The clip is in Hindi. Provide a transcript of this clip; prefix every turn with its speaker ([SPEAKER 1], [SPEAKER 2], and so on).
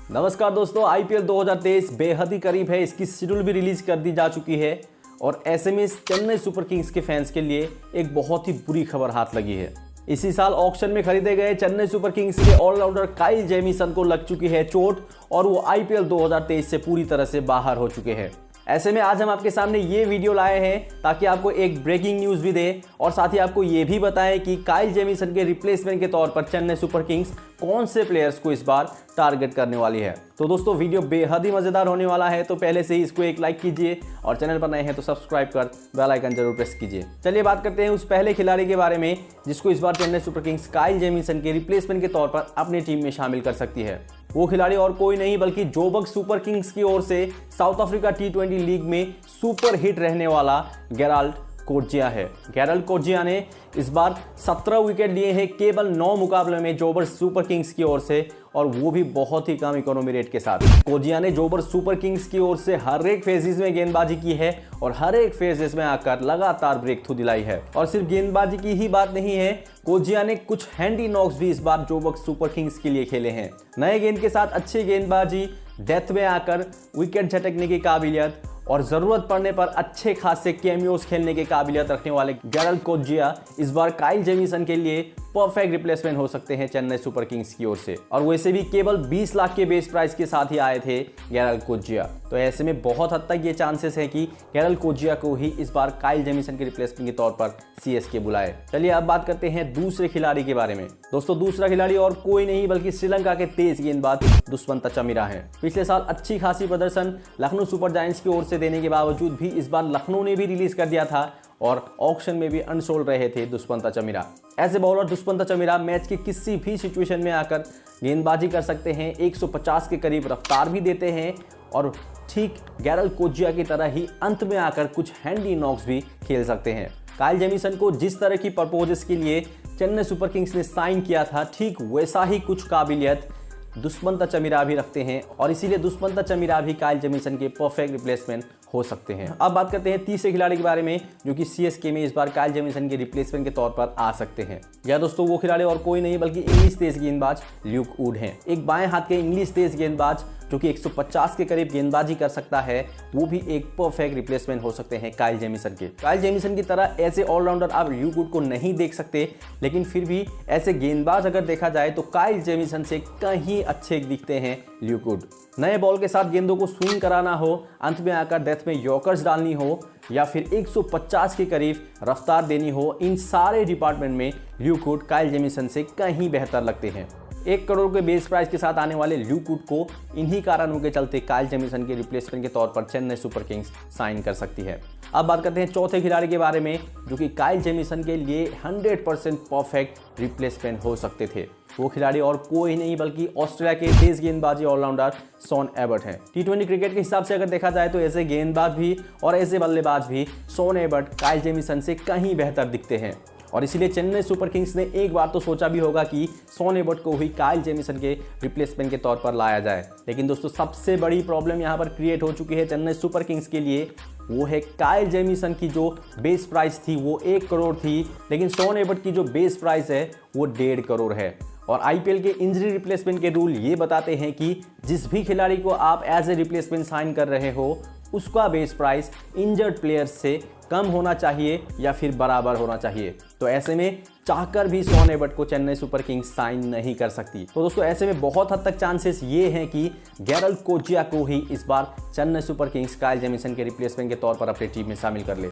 [SPEAKER 1] नमस्कार दोस्तों, आईपीएल 2023 बेहद ही करीब है। इसकी शेड्यूल भी रिलीज कर दी जा चुकी है और ऐसे में चेन्नई सुपर किंग्स के फैंस के लिए एक बहुत ही बुरी खबर हाथ लगी है। इसी साल ऑक्शन में खरीदे गए चेन्नई सुपर किंग्स के ऑलराउंडर काइल जेमिसन को लग चुकी है चोट और वो आईपीएल 2023 से पूरी तरह से बाहर हो चुके हैं। ऐसे में आज हम आपके सामने ये वीडियो लाए हैं ताकि आपको एक ब्रेकिंग न्यूज़ भी दे और साथ ही आपको ये भी बताएं कि काइल जेमिसन के रिप्लेसमेंट के तौर पर चेन्नई सुपर किंग्स कौन से प्लेयर्स को इस बार टारगेट करने वाली है। तो दोस्तों वीडियो बेहद ही मजेदार होने वाला है, तो पहले से ही इसको एक लाइक कीजिए और चैनल पर नए हैं तो सब्सक्राइब कर बेल आइकन जरूर प्रेस कीजिए। चलिए बात करते हैं उस पहले खिलाड़ी के बारे में जिसको इस बार Chennai Super Kings Kyle Jamieson के रिप्लेसमेंट के तौर पर अपनी टीम में शामिल कर सकती है। वो खिलाड़ी और कोई नहीं बल्कि जोबर्ग सुपर किंग्स की ओर से साउथ अफ्रीका टी20 लीग में सुपर हिट रहने वाला गेराल्ड कोज्जिया है। गेराल्ड कोज्जिया ने इस बार 17 विकेट लिए हैं केवल 9 मुकाबले में जोबर्ग सुपर किंग्स की ओर से, और वो भी बहुत ही कम इकोनॉमी रेट के साथ। कोज्जिया ने जोबर्ग सुपर किंग्स की ओर से हर एक फेजेस में गेंदबाजी की है और हर एक फेजेस में आकर लगातार ब्रेक थ्रू दिलाई है। और सिर्फ गेंदबाजी की ही बात नहीं है, कोज्जिया ने कुछ हैंडी नॉक्स भी इस बार जोबर्ग सुपर किंग्स के लिए खेले हैं। नए गेंद के साथ अच्छी गेंदबाजी, डेथ में आकर विकेट झटकने की काबिलियत और जरूरत पड़ने पर अच्छे खासे कैमियोस खेलने की काबिलियत रखने वाले गेराल्ड कोज्जिया इस बार काइल जेमिसन के लिए परफेक्ट रिप्लेसमेंट हो सकते हैं चेन्नई सुपर किंग्स की ओर से। और वैसे भी केवल 20 लाख के बेस प्राइस के साथ ही आए थे गेराल्ड कोज्जिया, तो ऐसे में बहुत हद तक ये चांसेस है कि गेराल्ड कोज्जिया को ही इस बार काइल जेमिसन के रिप्लेसमेंट के तौर पर सीएसके बुलाए। चलिए अब बात करते हैं दूसरे खिलाड़ी के बारे में। दोस्तों दूसरा खिलाड़ी और कोई नहीं बल्कि श्रीलंका के तेज गेंदबाज दुष्मंत चमीरा है। पिछले साल अच्छी खासी प्रदर्शन लखनऊ सुपर जायंट्स की ओर से देने के बावजूद भी इस बार लखनऊ ने भी रिलीज कर दिया था और ऑक्शन में भी अनसोल्ड रहे थे दुष्मंत चमीरा। ऐसे बॉलर दुष्मंत चमीरा मैच के किसी भी सिचुएशन में आकर गेंदबाजी कर सकते हैं, 150 के करीब रफ्तार भी देते हैं और ठीक गेराल्ड कोज्जिया की तरह ही अंत में आकर कुछ हैंडी नॉक्स भी खेल सकते हैं। काइल जेमिसन को जिस तरह की पर्पजेस के लिए चेन्नई सुपर किंग्स ने साइन किया था, ठीक वैसा ही कुछ काबिलियत दुष्मंत चमीरा भी रखते हैं और इसीलिए दुष्मंत चमीरा भी काइल जेमिसन के परफेक्ट रिप्लेसमेंट हो सकते हैं। अब बात करते हैं तीसरे खिलाड़ी के बारे में जो कि सीएसके में इस बार काइल जेमिसन के रिप्लेसमेंट के तौर पर आ सकते हैं। या दोस्तों वो खिलाड़ी और कोई नहीं बल्कि इंग्लिश तेज गेंदबाज ल्यूक वुड हैं। एक बाएं हाथ के इंग्लिश तेज गेंदबाज जो कि 150 के करीब गेंदबाजी कर सकता है, वो भी एक परफेक्ट रिप्लेसमेंट हो सकते हैं काइल जेमिसन के। काइल जेमिसन की तरह ऐसे ऑलराउंडर आप ल्यूक वुड को नहीं देख सकते, लेकिन फिर भी ऐसे गेंदबाज अगर देखा जाए तो काइल जेमिसन से कहीं अच्छे दिखते हैं ल्यूक वुड। नए बॉल के साथ गेंदों को स्विंग कराना हो, अंत में आकर डेथ में यॉर्कर्स डालनी हो या फिर 150 के करीब रफ्तार देनी हो, इन सारे डिपार्टमेंट में ल्यूक वुड काइल जेमिसन से कहीं बेहतर लगते हैं। 1 करोड़ के बेस प्राइस के साथ आने वाले ल्यूक वुड को इन्हीं कारणों के चलते काइल जेमिसन के रिप्लेसमेंट के तौर पर चेन्नई सुपर किंग्स साइन कर सकती है। अब बात करते हैं चौथे खिलाड़ी के बारे में जो कि काइल जेमिसन के लिए 100% परफेक्ट रिप्लेसमेंट हो सकते थे। वो खिलाड़ी और कोई नहीं बल्कि ऑस्ट्रेलिया के तेज गेंदबाजी ऑलराउंडर शॉन एबर्ट हैं। टी20 क्रिकेट के हिसाब से अगर देखा जाए तो ऐसे गेंदबाज भी और ऐसे बल्लेबाज भी शॉन एबर्ट काइल जेमिसन से कहीं बेहतर दिखते हैं और इसीलिए चेन्नई सुपर किंग्स ने एक बार तो सोचा भी होगा कि शॉन एबर्ट को ही काइल जेमिसन के रिप्लेसमेंट के तौर पर लाया जाए। लेकिन दोस्तों सबसे बड़ी प्रॉब्लम यहाँ पर क्रिएट हो चुकी है चेन्नई सुपर किंग्स के लिए, वो है काइल जेमिसन की जो बेस प्राइस थी वो 1 करोड़ थी, लेकिन शॉन एबर्ट की जो बेस प्राइस है वो 1.5 करोड़ है। और आईपीएल के इंजरी रिप्लेसमेंट के रूल ये बताते हैं कि जिस भी खिलाड़ी को आप एज ए रिप्लेसमेंट साइन कर रहे हो उसका बेस प्राइस इंजर्ड प्लेयर्स से कम होना चाहिए या फिर बराबर होना चाहिए। तो ऐसे में चाहकर भी शॉन एबर्ट को चेन्नई सुपर किंग्स साइन नहीं कर सकती। तो दोस्तों ऐसे में बहुत हद तक चांसेस ये हैं कि गेराल्ड कोज्जिया को ही इस बार Chennai Super Kings Kyle Jamieson के रिप्लेसमेंट के तौर पर अपनी टीम में शामिल कर ले।